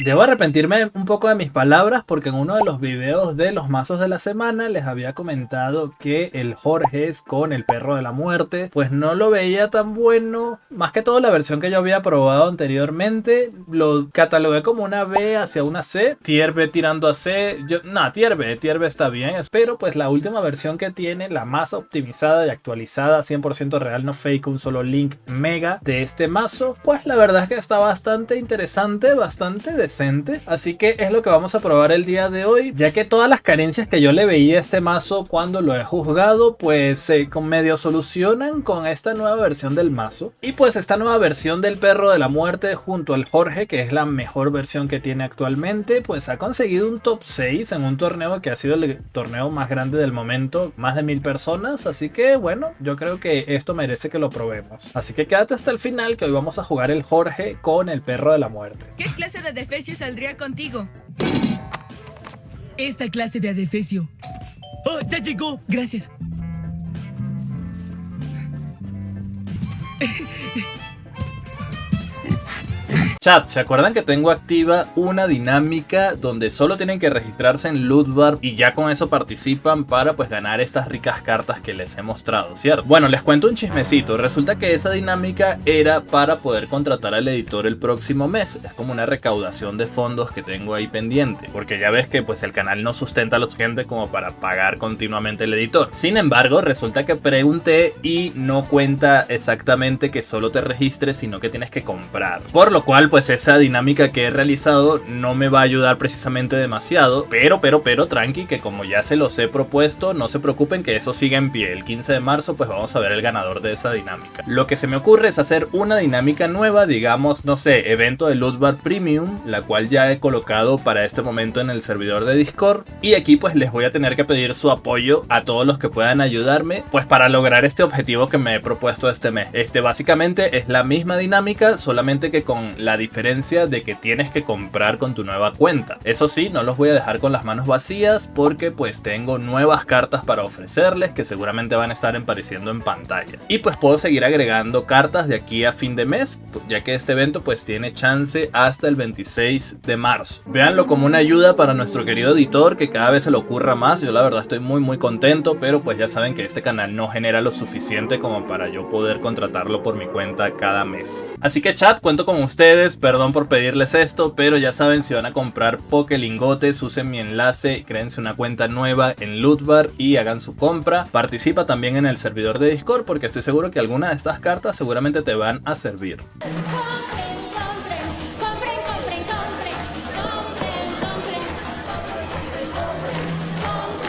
Debo arrepentirme un poco de mis palabras porque en uno de los videos de los mazos de la semana les había comentado que el Jorges con el perro de la muerte pues no lo veía tan bueno. Más que todo la versión que yo había probado anteriormente lo catalogué como una B hacia una C, tier B tirando a C. Tier B está bien, pero pues la última versión que tiene, la más optimizada y actualizada, 100% real, no fake, un solo link mega de este mazo, pues la verdad es que está bastante interesante, bastante decente. Así que es lo que vamos a probar el día de hoy, ya que todas las carencias que yo le veía a este mazo cuando lo he juzgado pues se medio solucionan con esta nueva versión del mazo. Y pues esta nueva versión del perro de la muerte junto al Jorge, que es la mejor versión que tiene actualmente, pues ha conseguido un top 6 en un torneo que ha sido el torneo más grande del momento, más de 1000 personas. Así que bueno, yo creo que esto merece que lo probemos. Así que quédate hasta el final, que hoy vamos a jugar el Jorge con el perro de la muerte. ¿Qué clase de adefesio saldría contigo? Esta clase de adefesio. ¡Oh, ya llegó! Gracias. Chat, ¿se acuerdan que tengo activa una dinámica donde solo tienen que registrarse en Lootbar y ya con eso participan para pues ganar estas ricas cartas que les he mostrado, ¿cierto? Bueno, les cuento un chismecito. Resulta que esa dinámica era para poder contratar al editor el próximo mes. Es como una recaudación de fondos que tengo ahí pendiente, porque ya ves que pues el canal no sustenta lo suficiente como para pagar continuamente el editor. Sin embargo, resulta que pregunté y no cuenta exactamente que solo te registres, sino que tienes que comprar. Por lo cual pues esa dinámica que he realizado no me va a ayudar precisamente demasiado, pero tranqui, que como ya se los he propuesto, no se preocupen que eso sigue en pie. El 15 de marzo pues vamos a ver el ganador de esa dinámica. Lo que se me ocurre es hacer una dinámica nueva, digamos, no sé, evento de Lootbar Premium, la cual ya he colocado para este momento en el servidor de Discord, y aquí pues les voy a tener que pedir su apoyo a todos los que puedan ayudarme pues para lograr este objetivo que me he propuesto este mes. Básicamente es la misma dinámica, solamente que con la diferencia de que tienes que comprar con tu nueva cuenta. Eso sí, no los voy a dejar con las manos vacías porque pues tengo nuevas cartas para ofrecerles que seguramente van a estar apareciendo en pantalla. Y pues puedo seguir agregando cartas de aquí a fin de mes, ya que este evento pues tiene chance hasta el 26 de marzo. Véanlo como una ayuda para nuestro querido editor, que cada vez se le ocurra más. Yo la verdad estoy muy contento, pero pues ya saben que este canal no genera lo suficiente como para yo poder contratarlo por mi cuenta cada mes. Así que chat, cuento con ustedes. Perdón por pedirles esto, pero ya saben, si van a comprar Pokelingotes, usen mi enlace, créense una cuenta nueva en Lootbar y hagan su compra. Participa también en el servidor de Discord, porque estoy seguro que alguna de estas cartas seguramente te van a servir.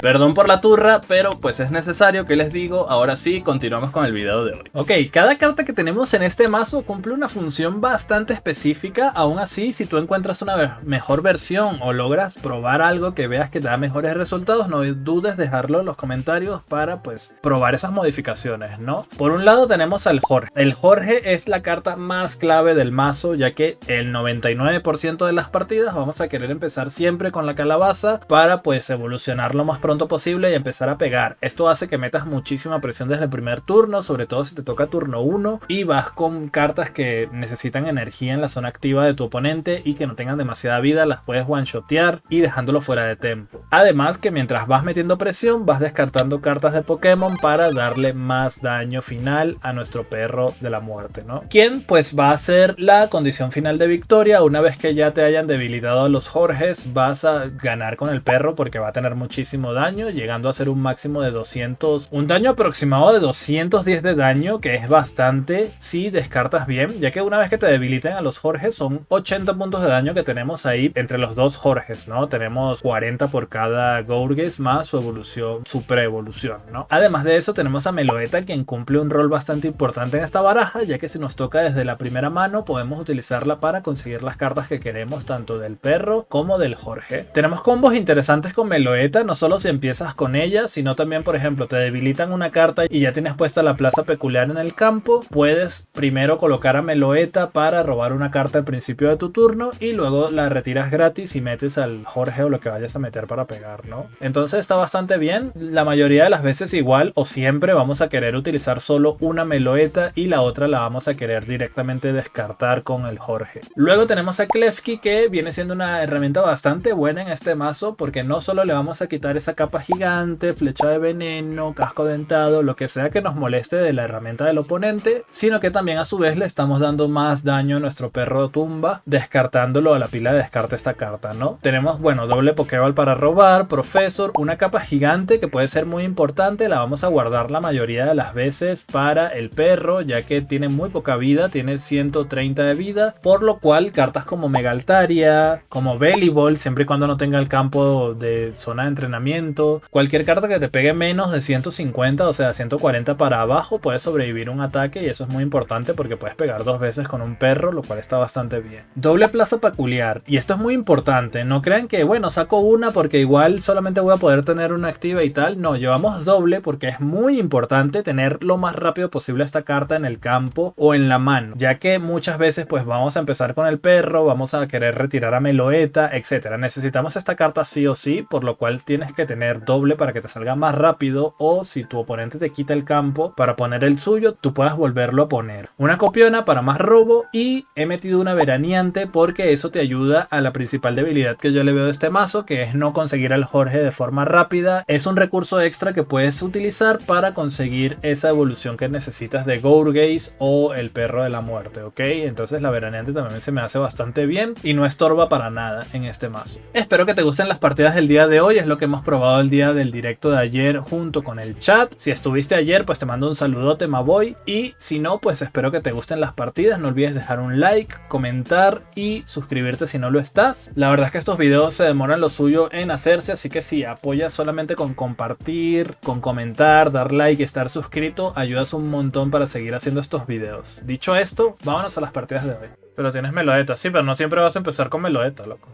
Perdón por la turra, pero pues es necesario, que les digo. Ahora sí, continuamos con el video de hoy. Ok, cada carta que tenemos en este mazo cumple una función bastante específica. Aún así, si tú encuentras una mejor versión o logras probar algo que veas que te da mejores resultados, no dudes dejarlo en los comentarios para pues probar esas modificaciones, ¿no? Por un lado tenemos al Jorge. El Jorge es la carta más clave del mazo, ya que el 99% de las partidas vamos a querer empezar siempre con la calabaza para pues evolucionar lo más pronto posible y empezar a pegar. Esto hace que metas muchísima presión desde el primer turno, sobre todo si te toca turno 1 y vas con cartas que necesitan energía en la zona activa de tu oponente y que no tengan demasiada vida. Las puedes one-shotear y dejándolo fuera de tempo. Además que mientras vas metiendo presión vas descartando cartas de Pokémon para darle más daño final a nuestro perro de la muerte, ¿no? Quien pues va a ser la condición final de victoria. Una vez que ya te hayan debilitado a los Jorges, vas a ganar con el perro porque va a tener muchísimo daño, llegando a hacer un máximo de 200, un daño aproximado de 210 de daño, que es bastante si descartas bien, ya que una vez que te debiliten a los Jorges son 80 puntos de daño que tenemos ahí entre los dos Jorges, ¿no? Tenemos 40 por cada Gourgeist más su evolución, su pre-evolución, ¿no? Además de eso tenemos a Meloetta, quien cumple un rol bastante importante en esta baraja, ya que si nos toca desde la primera mano podemos utilizarla para conseguir las cartas que queremos, tanto del perro como del Jorge. Tenemos combos interesantes con Meloetta, no solo si empiezas con ella, sino también, por ejemplo, te debilitan una carta y ya tienes puesta la plaza peculiar en el campo, puedes primero colocar a Meloetta para robar una carta al principio de tu turno y luego la retiras gratis y metes al Jorge o lo que vayas a meter para pegar, ¿no? Entonces está bastante bien. La mayoría de las veces igual o siempre vamos a querer utilizar solo una Meloetta y la otra la vamos a querer directamente descartar con el Jorge. Luego tenemos a Klefki, que viene siendo una herramienta bastante buena en este mazo porque no solo le vamos a quitar esa capa gigante, flecha de veneno, casco dentado, lo que sea que nos moleste de la herramienta del oponente, sino que también a su vez le estamos dando más daño a nuestro perro tumba, descartándolo a la pila de descarte esta carta, ¿no? Tenemos, bueno, doble Pokéball para robar, Professor, una capa gigante que puede ser muy importante, la vamos a guardar la mayoría de las veces para el perro, ya que tiene muy poca vida, tiene 130 de vida, por lo cual cartas como Megaltaria, como Bellibolt, siempre y cuando no tenga el campo de zona de entrenamiento, cualquier carta que te pegue menos de 150, o sea 140 para abajo, puede sobrevivir un ataque y eso es muy importante porque puedes pegar 2 veces con un perro, lo cual está bastante bien. Doble plaza peculiar, y esto es muy importante, no crean que bueno, saco una porque igual solamente voy a poder tener una activa y tal, no, llevamos doble porque es muy importante tener lo más rápido posible esta carta en el campo o en la mano, ya que muchas veces pues vamos a empezar con el perro, vamos a querer retirar a Meloetta, etcétera. Necesitamos esta carta sí o sí, por lo cual tienes que tener doble para que te salga más rápido, o si tu oponente te quita el campo para poner el suyo, tú puedas volverlo a poner. Una copiona para más robo, y he metido una veraneante porque eso te ayuda a la principal debilidad que yo le veo de este mazo, que es no conseguir al Jorge de forma rápida. Es un recurso extra que puedes utilizar para conseguir esa evolución que necesitas de Gourgeist o el perro de la muerte, ¿ok? Entonces la veraneante también se me hace bastante bien y no estorba para nada en este mazo. Espero que te gusten las partidas del día de hoy, es lo que hemos probado el día del directo de ayer junto con el chat. Si estuviste ayer, pues te mando un saludote, Maboy, y si no, pues espero que te gusten las partidas. No olvides dejar un like, comentar y suscribirte si no lo estás. La verdad es que estos videos se demoran lo suyo en hacerse, así que si apoyas solamente con compartir, con comentar, dar like y estar suscrito, ayudas un montón para seguir haciendo estos videos. Dicho esto, vámonos a las partidas de hoy. Pero tienes Meloetta, sí, pero no siempre vas a empezar con Meloetta, loco.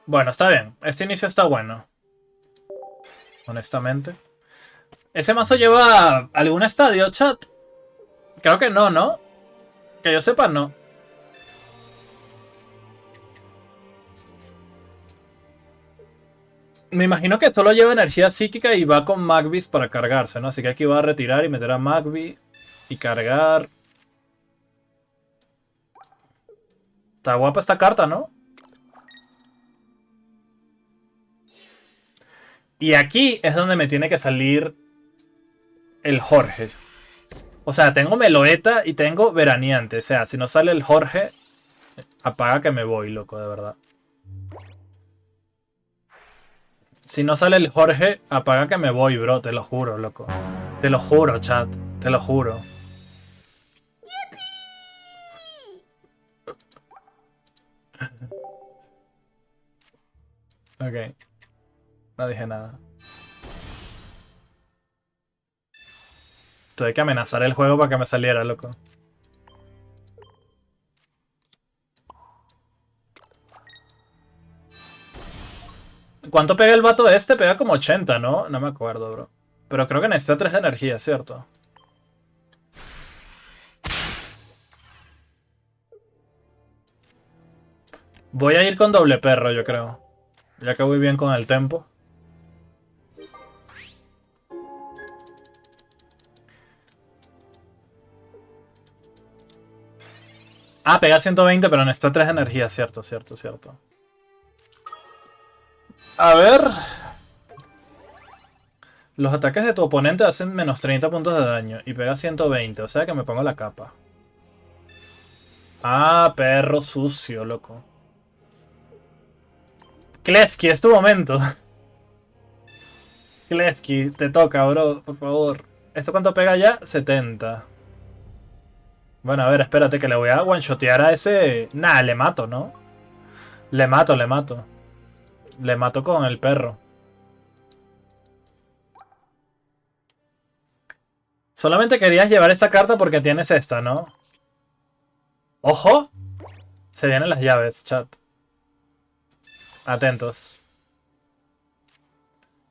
Bueno, está bien. Este inicio está bueno. Honestamente. ¿Ese mazo lleva algún estadio, chat? Creo que no, ¿no? Que yo sepa, no. Me imagino que solo lleva energía psíquica y va con Magby para cargarse, ¿no? Así que aquí va a retirar y meter a Magby y cargar. Está guapa esta carta, ¿no? Y aquí es donde me tiene que salir el Jorge. O sea, tengo Meloetta y tengo Veraneante. O sea, si no sale el Jorge, apaga que me voy, loco, de verdad. Si no sale el Jorge, apaga que me voy, bro. Te lo juro, loco. Te lo juro, chat. Te lo juro. Ok. No dije nada. Tuve que amenazar el juego para que me saliera, loco. ¿Cuánto pega el vato este? Pega como 80, ¿no? No me acuerdo, bro. Pero creo que necesita 3 de energía, ¿cierto? Voy a ir con doble perro, yo creo. Ya que voy bien con el tempo. Ah, pega 120, pero necesita 3 de energía, cierto, cierto, cierto. A ver. Los ataques de tu oponente hacen menos 30 puntos de daño y pega 120, o sea que me pongo la capa. Ah, perro sucio, loco. Klefki, es tu momento. Klefki, te toca, bro, por favor. ¿Esto cuánto pega ya? 70. Bueno, a ver, espérate que le voy a one-shotear a ese... Nah, le mato, ¿no? Le mato, le mato. Le mato con el perro. Solamente querías llevar esta carta porque tienes esta, ¿no? ¡Ojo! Se vienen las llaves, chat. Atentos.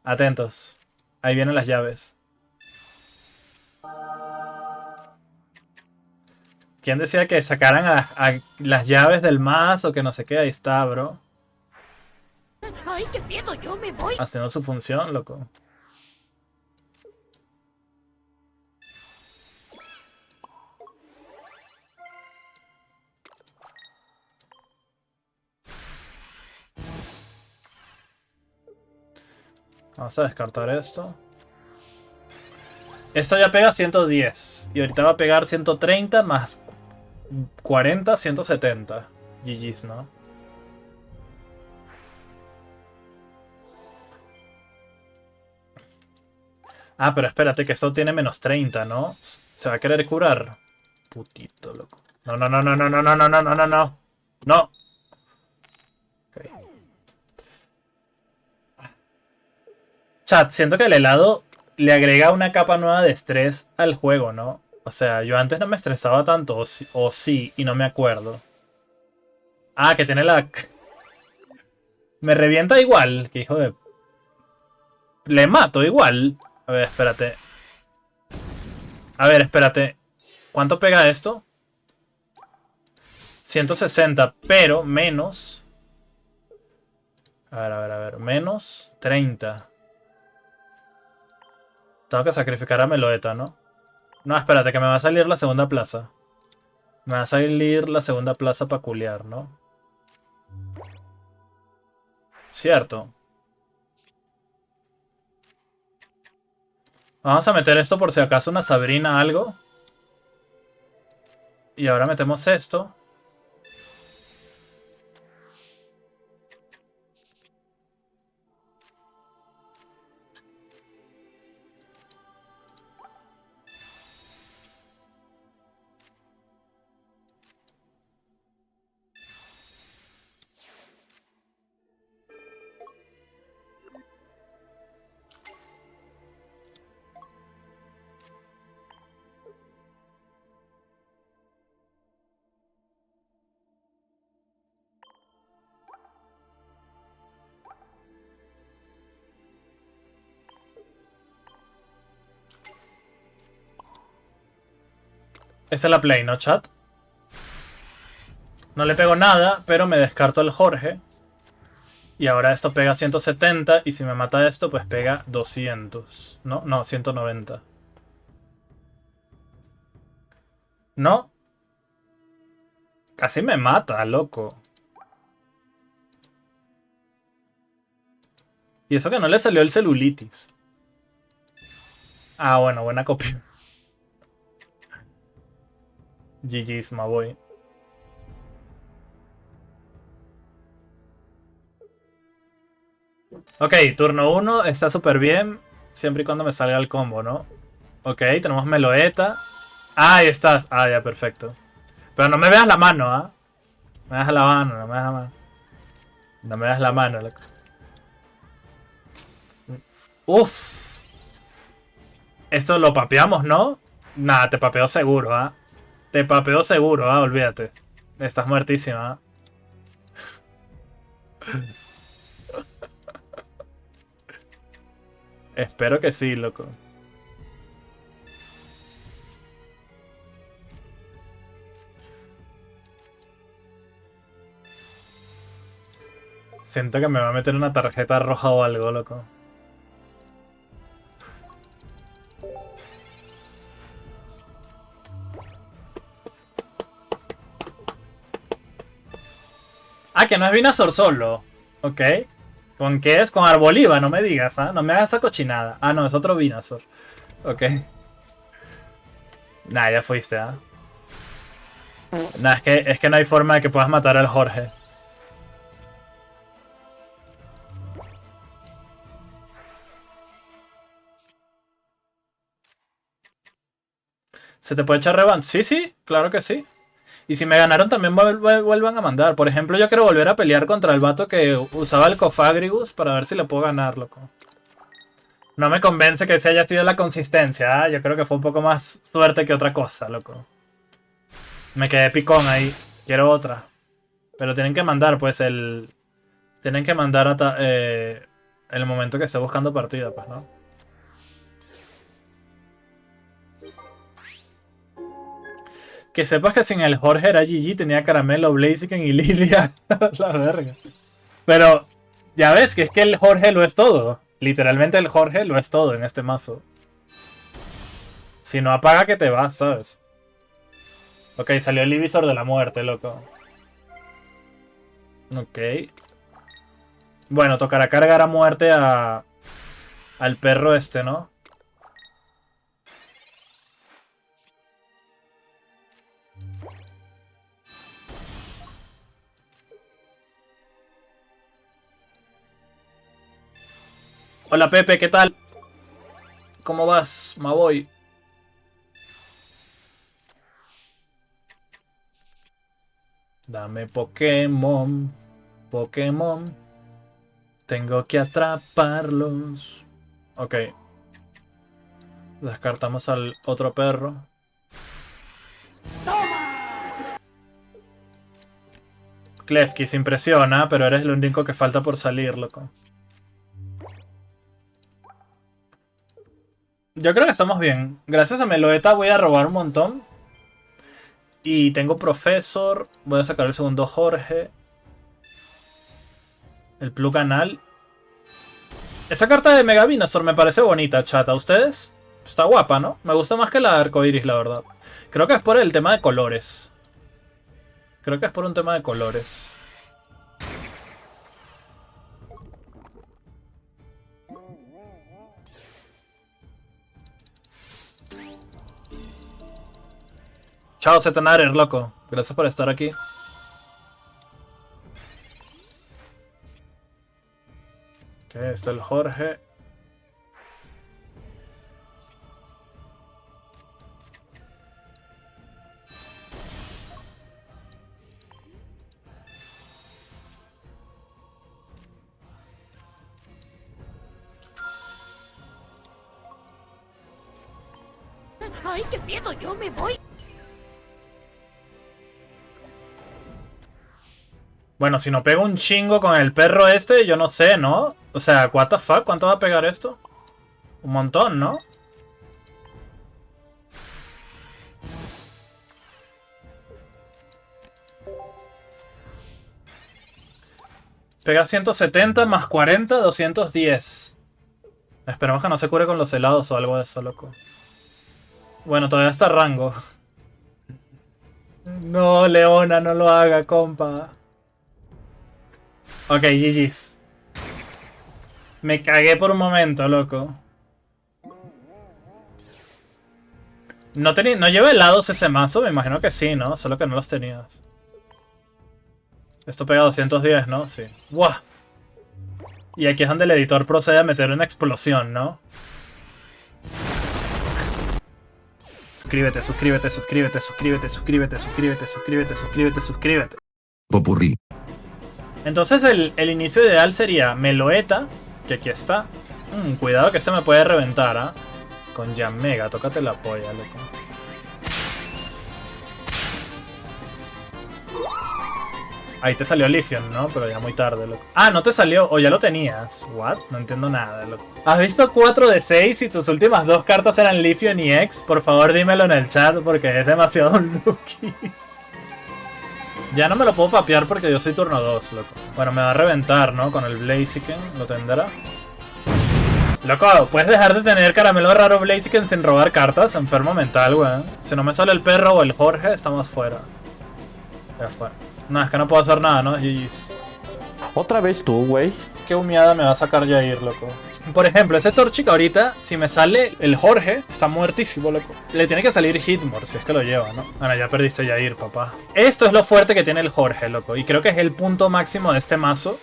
Atentos. Ahí vienen las llaves. ¿Quién decía que sacaran a las llaves del mazo? Que no sé qué. Ahí está, bro. ¡Ay, qué miedo! ¡Yo me voy! Haciendo su función, loco. Vamos a descartar esto. Esto ya pega 110. Y ahorita va a pegar 130 más 40, 170. GG's, ¿no? Ah, pero espérate, que esto tiene menos 30, ¿no? ¿Se va a querer curar? Putito, loco. No, no, no, no, no, no, no, no, no, no, no, no. No. Okay. Chat, siento que el helado le agrega una capa nueva de estrés al juego, ¿no? O sea, yo antes no me estresaba tanto, o sí, y no me acuerdo. Ah, que tiene la... Me revienta igual, que hijo de... Le mato igual. A ver, espérate. A ver, espérate. ¿Cuánto pega esto? 160, pero menos... A ver, a ver, a ver. Menos 30. Tengo que sacrificar a Meloeta, ¿no? No, espérate, que me va a salir la segunda plaza. Me va a salir la segunda plaza para culiar, ¿no? Cierto. Vamos a meter esto por si acaso una Sabrina algo. Y ahora metemos esto. Esa es la play, ¿no, chat? No le pego nada, pero me descarto el Jorge. Y ahora esto pega 170. Y si me mata esto, pues pega 200. ¿No? No, 190. ¿No? Casi me mata, loco. Y eso que no le salió el celulitis. Ah, bueno, buena copia. GG's, my boy. Ok, turno 1 está súper bien. Siempre y cuando me salga el combo, ¿no? Ok, tenemos Meloeta. Ah, ahí estás. Ah, ya, perfecto. Pero no me veas la mano, ¿ah? Me das la mano, no me das la mano. No me das la mano, loco. Uf. Esto lo papeamos, ¿no? Nah, te papeo seguro, ¿ah? Te papeo seguro, ¿ah? Olvídate. Estás muertísima, ¿ah? Espero que sí, loco. Siento que me va a meter una tarjeta roja o algo, loco. Ah, que no es Vinazor solo. Ok. ¿Con qué es? Con Arboliva, no me digas, ¿ah? No me hagas esa cochinada. Ah, no, es otro Vinazor. Ok. Nah, ya fuiste, ¿ah? Nah, es que no hay forma de que puedas matar al Jorge. ¿Se te puede echar revancha? Sí, sí, claro que sí. Y si me ganaron también vuelvan a mandar. Por ejemplo, yo quiero volver a pelear contra el vato que usaba el Cofagrigus para ver si le puedo ganar, loco. No me convence que se haya sido la consistencia, ¿eh? Yo creo que fue un poco más suerte que otra cosa, loco. Me quedé picón ahí. Quiero otra. Pero tienen que mandar, pues, el... Tienen que mandar el momento que esté buscando partida, pues, ¿no? Que sepas que sin el Jorge era GG, tenía Caramelo, Blaziken y Lilia. La verga. Pero, ya ves que es que el Jorge lo es todo. Literalmente el Jorge lo es todo en este mazo. Si no apaga que te vas, ¿sabes? Ok, salió el Ivysaur de la muerte, loco. Ok. Bueno, tocará cargar a muerte al perro este, ¿no? Hola Pepe, ¿qué tal? ¿Cómo vas, Maboy? Dame Pokémon. Pokémon. Tengo que atraparlos. Ok. Descartamos al otro perro. Klefki se impresiona, pero eres el único que falta por salir, loco. Yo creo que estamos bien. Gracias a Meloeta voy a robar un montón. Y tengo Profesor. Voy a sacar el segundo Jorge. El Plug Anal. Esa carta de Mega Venusaur me parece bonita, chata. ¿Ustedes? Está guapa, ¿no? Me gusta más que la de Arcoiris, la verdad. Creo que es por el tema de colores. Creo que es por un tema de colores. Chao, Zetenarer, loco. Gracias por estar aquí. Ok, está el Jorge. ¡Ay, qué miedo! ¡Yo me voy! Bueno, si no pego un chingo con el perro este, yo no sé, ¿no? O sea, what the fuck, ¿cuánto va a pegar esto? Un montón, ¿no? Pega 170 más 40, 210. Esperemos que no se cure con los helados o algo de eso, loco. Bueno, todavía está rango. No, Leona, no lo haga, compa. Ok, GG's. Me cagué por un momento, loco. No lleva helados ese mazo, me imagino que sí, ¿no? Solo que no los tenías. Esto pega 210, ¿no? Sí. ¡Buah! Y aquí es donde el editor procede a meter una explosión, ¿no? Suscríbete, suscríbete, suscríbete, suscríbete, suscríbete, suscríbete, suscríbete, suscríbete, suscríbete. Popurrí. Entonces el inicio ideal sería Meloeta, que aquí está. Cuidado que este me puede reventar, ¿ah? Con Yanmega, tócate la polla, loco. Ahí te salió Lithium, ¿no? Pero ya muy tarde, loco. Ah, no te salió, o ya lo tenías. ¿What? No entiendo nada, loco. ¿Has visto 4 de 6 y tus últimas 2 cartas eran Lithium y X? Por favor, dímelo en el chat porque es demasiado lucky. Ya no me lo puedo papear porque yo soy turno 2, loco. Bueno, me va a reventar, ¿no? Con el Blaziken, lo tendrá. Loco, ¿puedes dejar de tener caramelo raro Blaziken sin robar cartas? Enfermo mental, weón. Si no me sale el perro o el Jorge, estamos fuera. Ya fue. No, es que no puedo hacer nada, ¿no? GG's. Otra vez tú, güey. Qué humeada me va a sacar Yair, loco. Por ejemplo, ese Torchic ahorita, si me sale el Jorge, está muertísimo, loco. Le tiene que salir Hitmore, si es que lo lleva, ¿no? Bueno, ya perdiste Yair, papá. Esto es lo fuerte que tiene el Jorge, loco. Y creo que es el punto máximo de este mazo.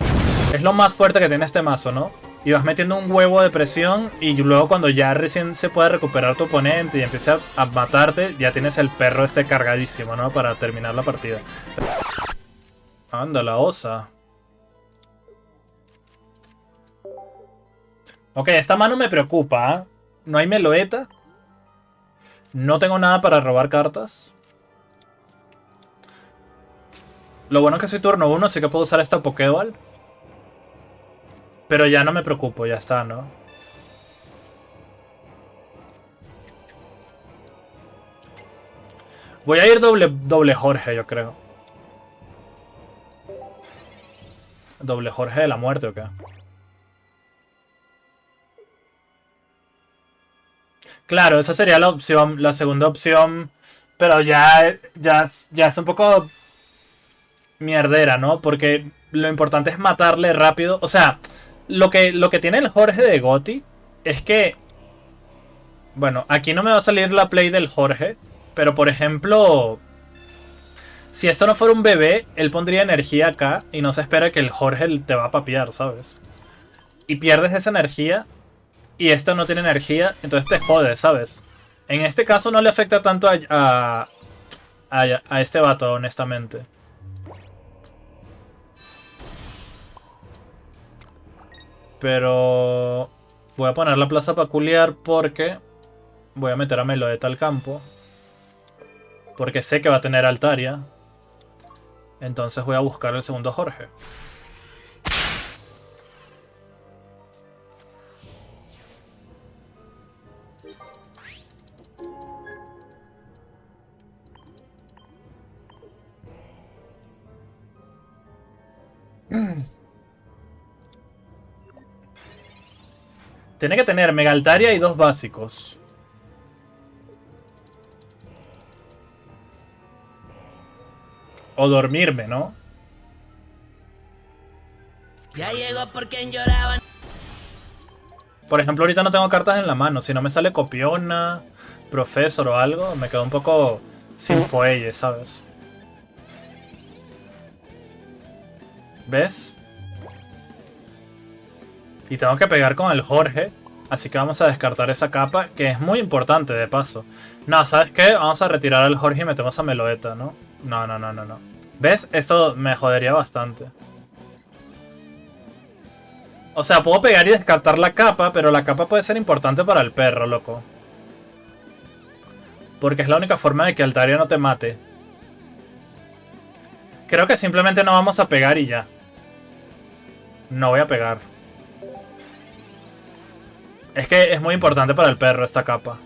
Es lo más fuerte que tiene este mazo, ¿no? y vas metiendo un huevo de presión y luego cuando ya recién se puede recuperar tu oponente y empieza a matarte, ya tienes el perro este cargadísimo, ¿no? Para terminar la partida. Anda, la osa. Ok, esta mano me preocupa, ¿eh? No hay meloeta. No tengo nada para robar cartas. Lo bueno es que soy turno 1, así que puedo usar esta Pokéball. Pero ya no me preocupo, ya está, ¿no? Voy a ir doble Jorge, yo creo. ¿Doble Jorge de la muerte o qué? Claro, esa sería la opción, la segunda opción. Pero ya es un poco mierdera, ¿no? Porque lo importante es matarle rápido. O sea, lo que tiene el Jorge de Gotti es que... Bueno, aquí no me va a salir la play del Jorge. Pero por ejemplo... Si esto no fuera un bebé, él pondría energía acá y no se espera que el Jorge te va a papear, ¿sabes? Y pierdes esa energía y esto no tiene energía, entonces te jode, ¿sabes? En este caso no le afecta tanto a este vato, honestamente. Pero voy a poner la plaza peculiar porque voy a meter a Meloetta al campo. Porque sé que va a tener Altaria. Entonces voy a buscar el segundo Jorge. Tiene que tener Mega Altaria y 2 básicos. O dormirme, ¿no? Ya llegó por quien lloraban. Por ejemplo, ahorita no tengo cartas en la mano. Si no me sale Copiona, Profesor o algo, me quedo un poco sin fuelle, ¿sabes? ¿Ves? Y tengo que pegar con el Jorge. Así que vamos a descartar esa capa, que es muy importante de paso. No, ¿sabes qué? Vamos a retirar al Jorge y metemos a Meloetta, ¿no? No. ¿Ves? Esto me jodería bastante. O sea, puedo pegar y descartar la capa, pero la capa puede ser importante para el perro, loco. Porque es la única forma de que Altaria no te mate. Creo que simplemente no vamos a pegar y ya. No voy a pegar. Es que es muy importante para el perro esta capa.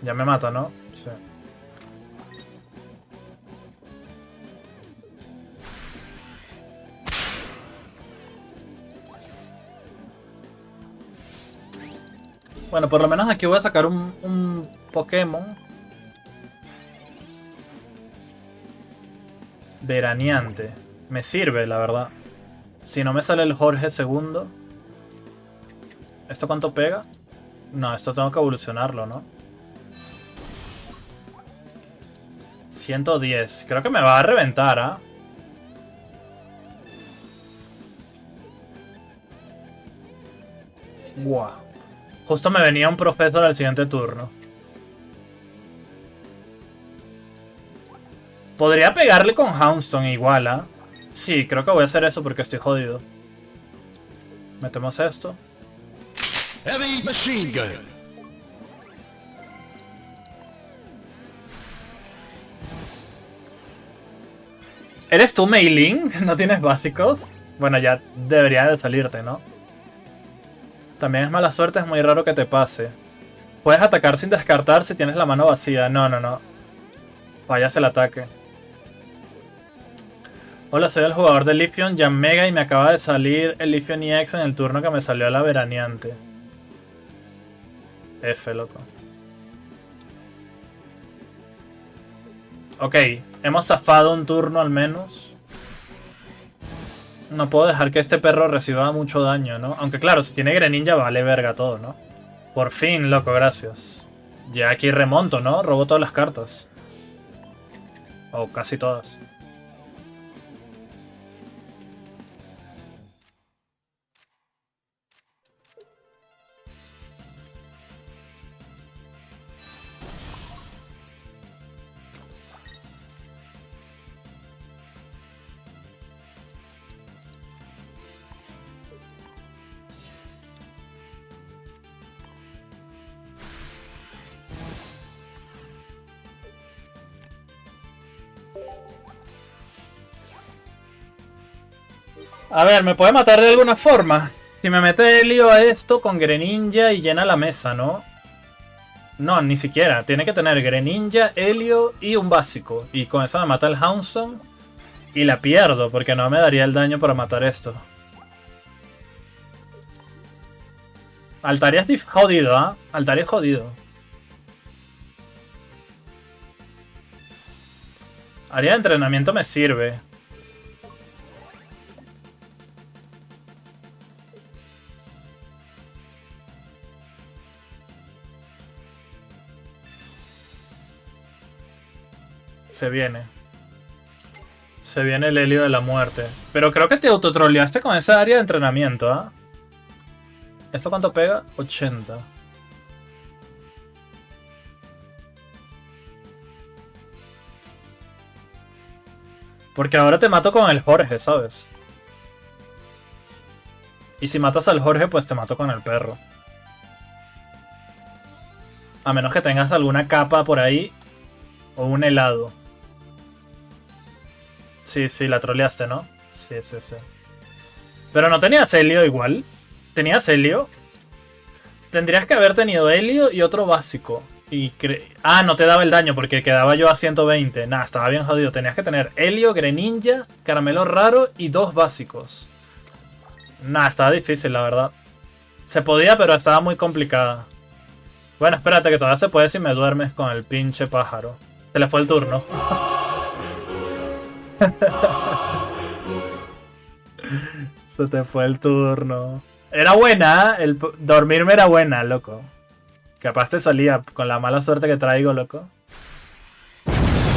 Ya me mata, ¿no? Sí. Bueno, por lo menos aquí voy a sacar un Pokémon. Veraneante. Me sirve, la verdad. Si no me sale el Jorge segundo. ¿Esto cuánto pega? No, esto tengo que evolucionarlo, ¿no? 110. Creo que me va a reventar, ¿ah? Guau. Justo me venía un profesor al siguiente turno. Podría pegarle con Houndstone igual, ¿ah? Sí, creo que voy a hacer eso porque estoy jodido. Metemos esto. Heavy machine gun. ¿Eres tú, Mei Ling? ¿No tienes básicos? Bueno, ya debería de salirte, ¿no? También es mala suerte, es muy raro que te pase. Puedes atacar sin descartar si tienes la mano vacía. No. Fallas el ataque. Hola, soy el jugador de Leafeon, Yanmega, y me acaba de salir el Leafeon EX en el turno que me salió la veraneante. F, loco. Ok, hemos zafado un turno al menos. No puedo dejar que este perro reciba mucho daño, ¿no? Aunque claro, si tiene Greninja vale verga todo, ¿no? Por fin, loco, gracias. Ya aquí remonto, ¿no? Robo todas las cartas. O casi todas. A ver, me puede matar de alguna forma. Si me mete Helio a esto con Greninja y llena la mesa, ¿no? No, ni siquiera. Tiene que tener Greninja, Helio y un básico. Y con eso me mata el Houndstone. Y la pierdo, porque no me daría el daño para matar esto. Altaria es jodido, ¿ah? Altaria es jodido. Área de entrenamiento me sirve. Se viene. Se viene el Helio de la muerte. Pero creo que te autotroleaste con esa área de entrenamiento, ¿ah? ¿Esto cuánto pega? 80. Porque ahora te mato con el Jorge, ¿sabes? Y si matas al Jorge, pues te mato con el perro. A menos que tengas alguna capa por ahí. O un helado. Sí, sí, la troleaste, ¿no? Sí, sí, sí. Pero no tenías Helio igual. ¿Tenías Helio? Tendrías que haber tenido Helio y otro básico. Ah, no te daba el daño porque quedaba yo a 120. Nah, estaba bien jodido. Tenías que tener Helio, Greninja, Caramelo Raro y 2 básicos. Nah, estaba difícil, la verdad. Se podía, pero estaba muy complicada. Bueno, espérate que todavía se puede si me duermes con el pinche pájaro. Se le fue el turno. Se te fue el turno. Era buena, ¿eh? Dormirme era buena, loco. Capaz te salía con la mala suerte que traigo, loco.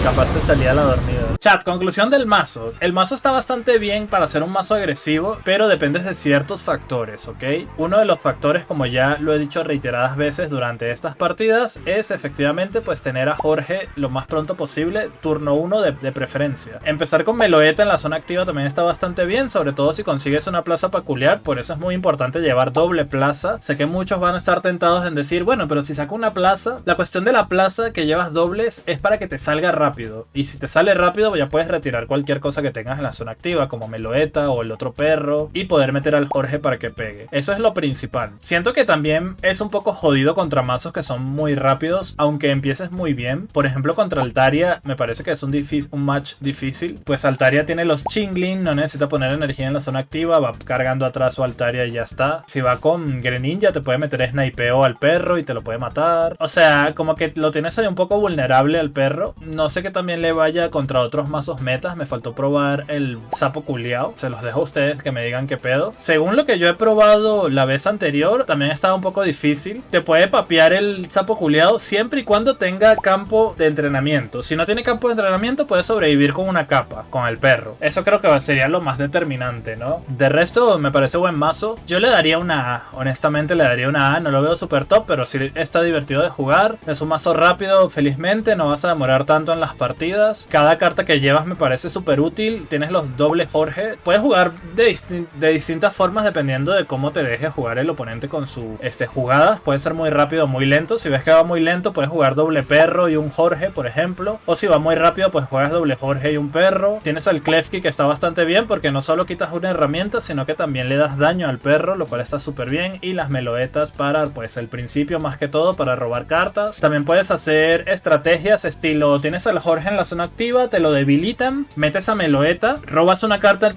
Capaz te salía la dormida. Chat, conclusión del mazo. El mazo está bastante bien para ser un mazo agresivo, pero depende de ciertos factores, ¿ok? Uno de los factores, como ya lo he dicho reiteradas veces durante estas partidas, es efectivamente pues tener a Jorge lo más pronto posible, turno 1 de preferencia. Empezar con Meloetta en la zona activa también está bastante bien, sobre todo si consigues una plaza peculiar, por eso es muy importante llevar doble plaza. Sé que muchos van a estar tentados en decir, bueno, pero si saco una plaza, la cuestión de la plaza que llevas dobles es para que te salga rápido. Y si te sale rápido, ya puedes retirar cualquier cosa que tengas en la zona activa, como Meloetta o el otro perro, y poder meter al Jorge para que pegue. Eso es lo principal. Siento que también es un poco jodido contra mazos que son muy rápidos, aunque empieces muy bien. Por ejemplo, contra Altaria, me parece que es un match difícil. Pues Altaria tiene los Chingling, no necesita poner energía en la zona activa, va cargando atrás su Altaria y ya está. Si va con Greninja, te puede meter snipeo al perro y te lo puede matar. O sea, como que lo tienes ahí un poco vulnerable al perro. No sé que también le vaya contra otros mazos metas. Me faltó probar el sapo culiao. Se los dejo a ustedes que me digan qué pedo. Según lo que yo he probado la vez anterior, también estaba un poco difícil. Te puede papear el sapo culiao siempre y cuando tenga campo de entrenamiento. Si no tiene campo de entrenamiento, puede sobrevivir con una capa, con el perro. Eso creo que sería lo más determinante, ¿no? De resto, me parece buen mazo. Yo le daría una A. Honestamente, le daría una A. No lo veo super top, pero sí está divertido de jugar. Es un mazo rápido, felizmente. No vas a demorar tanto en las partidas. Cada carta que llevas me parece súper útil. Tienes los dobles Jorge. Puedes jugar de distintas formas dependiendo de cómo te deje jugar el oponente con sus jugadas. Puede ser muy rápido o muy lento. Si ves que va muy lento, puedes jugar doble perro y un Jorge, por ejemplo. O si va muy rápido, pues juegas doble Jorge y un perro. Tienes al Klefki, que está bastante bien porque no solo quitas una herramienta, sino que también le das daño al perro, lo cual está súper bien. Y las Meloetas para, pues, el principio más que todo, para robar cartas. También puedes hacer estrategias estilo, tienes al Jorge en la zona activa, te lo debilitan, metes a Meloetta, robas una carta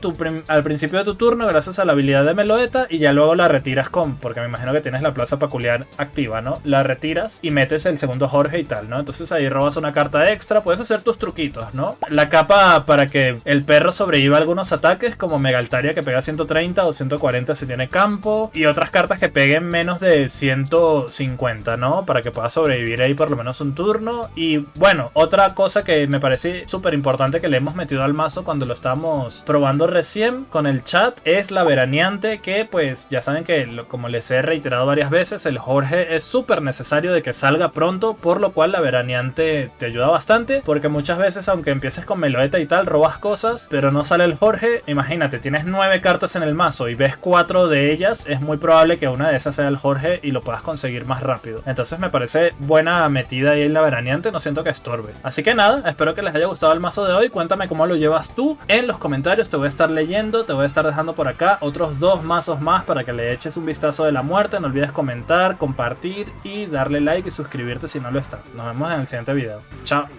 al principio de tu turno gracias a la habilidad de Meloetta y ya luego la retiras porque me imagino que tienes la plaza peculiar activa, ¿no? La retiras y metes el segundo Jorge y tal, ¿no? Entonces ahí robas una carta extra, puedes hacer tus truquitos, ¿no? La capa para que el perro sobreviva a algunos ataques como Megaltaria que pega 130 o 140 si tiene campo y otras cartas que peguen menos de 150, ¿no? Para que pueda sobrevivir ahí por lo menos un turno. Y bueno, otra cosa que me parece súper importante que le hemos metido al mazo cuando lo estábamos probando recién con el chat es la veraneante, que pues ya saben que como les he reiterado varias veces, el Jorge es súper necesario de que salga pronto, por lo cual la veraneante te ayuda bastante, porque muchas veces aunque empieces con Meloetta y tal, robas cosas, pero no sale el Jorge. Imagínate, tienes 9 cartas en el mazo y ves 4 de ellas, es muy probable que una de esas sea el Jorge y lo puedas conseguir más rápido. Entonces me parece buena metida ahí en la veraneante, no siento que estorbe. Así que nada, espero que les haya gustado el mazo de hoy. Cuéntame cómo lo llevas tú en los comentarios, te voy a estar leyendo, te voy a estar dejando por acá otros 2 mazos más para que le eches un vistazo de la muerte. No olvides comentar, compartir y darle like y suscribirte si no lo estás. Nos vemos en el siguiente video. Chao.